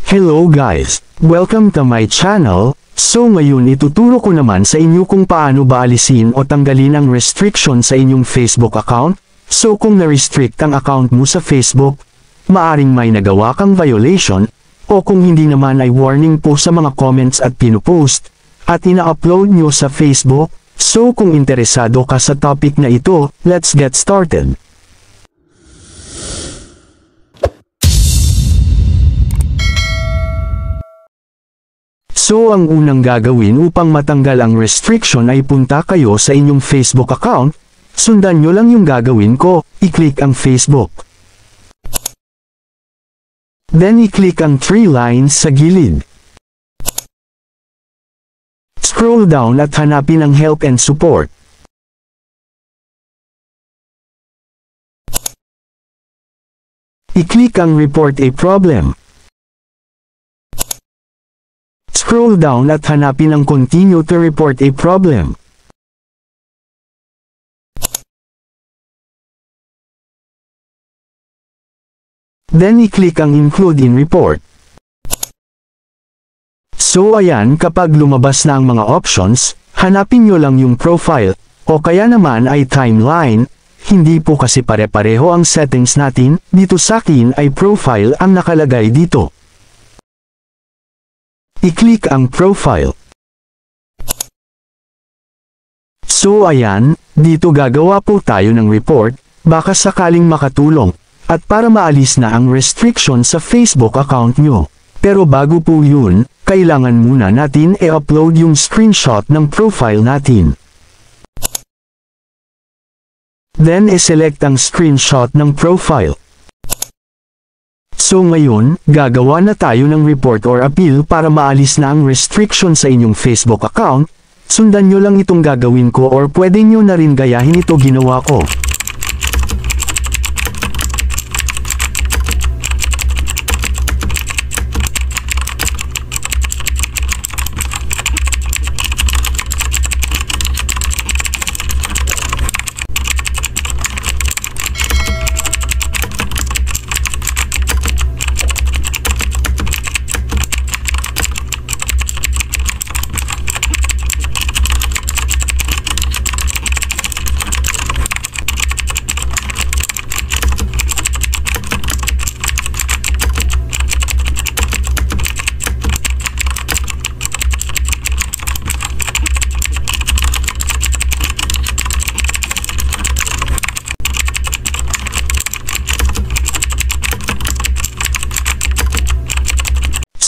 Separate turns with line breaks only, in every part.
Hello guys! Welcome to my channel. So ngayon ituturo ko naman sa inyo kung paano ba alisin o tanggalin ang restriction sa inyong Facebook account. So kung na-restrict ang account mo sa Facebook, maaring may nagawa kang violation, o kung hindi naman ay warning po sa mga comments at pinupost, at ina-upload nyo sa Facebook. So kung interesado ka sa topic na ito, let's get started. So ang unang gagawin upang matanggal ang restriction ay punta kayo sa inyong Facebook account, sundan nyo lang yung gagawin ko, i-click ang Facebook. Then i-click ang 3 lines sa gilid. Scroll down at hanapin ang help and support. I-click ang report a problem. Scroll down at hanapin ang continue to report a problem. Then i-click ang include in report. So ayan, kapag lumabas na ang mga options, hanapin nyo lang yung profile, o kaya naman ay timeline. Hindi po kasi pare-pareho ang settings natin, dito sa akin ay profile ang nakalagay dito. I-click ang profile. So ayan, dito gagawa po tayo ng report, baka sakaling makatulong, at para maalis na ang restriction sa Facebook account nyo. Pero bago po yun, kailangan muna natin i-upload yung screenshot ng profile natin. Then i-select ang screenshot ng profile. So ngayon, gagawa na tayo ng report or appeal para maalis na ang restriction sa inyong Facebook account. Sundan nyo lang itong gagawin ko or pwede nyo na rin gayahin ito ginawa ko.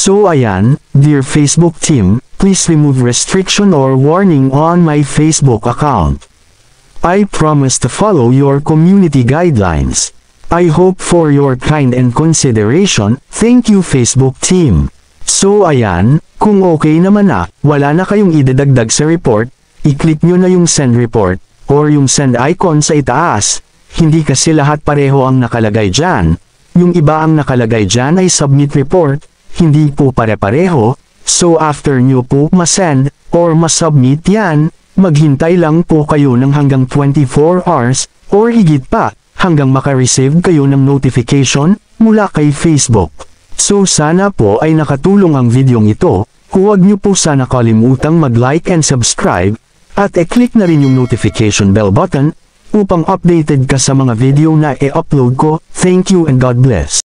So ayan, dear Facebook team, please remove restriction or warning on my Facebook account. I promise to follow your community guidelines. I hope for your kind and consideration. Thank you Facebook team. So ayan, kung okay naman na, wala na kayong idadagdag sa report, i-click nyo na yung send report, or yung send icon sa itaas. Hindi kasi lahat pareho ang nakalagay dyan. Yung iba ang nakalagay dyan ay submit report, hindi po pare-pareho, so after nyo po masend, or masubmit yan, maghintay lang po kayo ng hanggang 24 hours, or higit pa, hanggang makareceive kayo ng notification, mula kay Facebook. So sana po ay nakatulong ang videong ito, huwag nyo po sana kalimutang mag-like and subscribe, at i-click na rin yung notification bell button, upang updated ka sa mga video na i-upload ko. Thank you and God bless.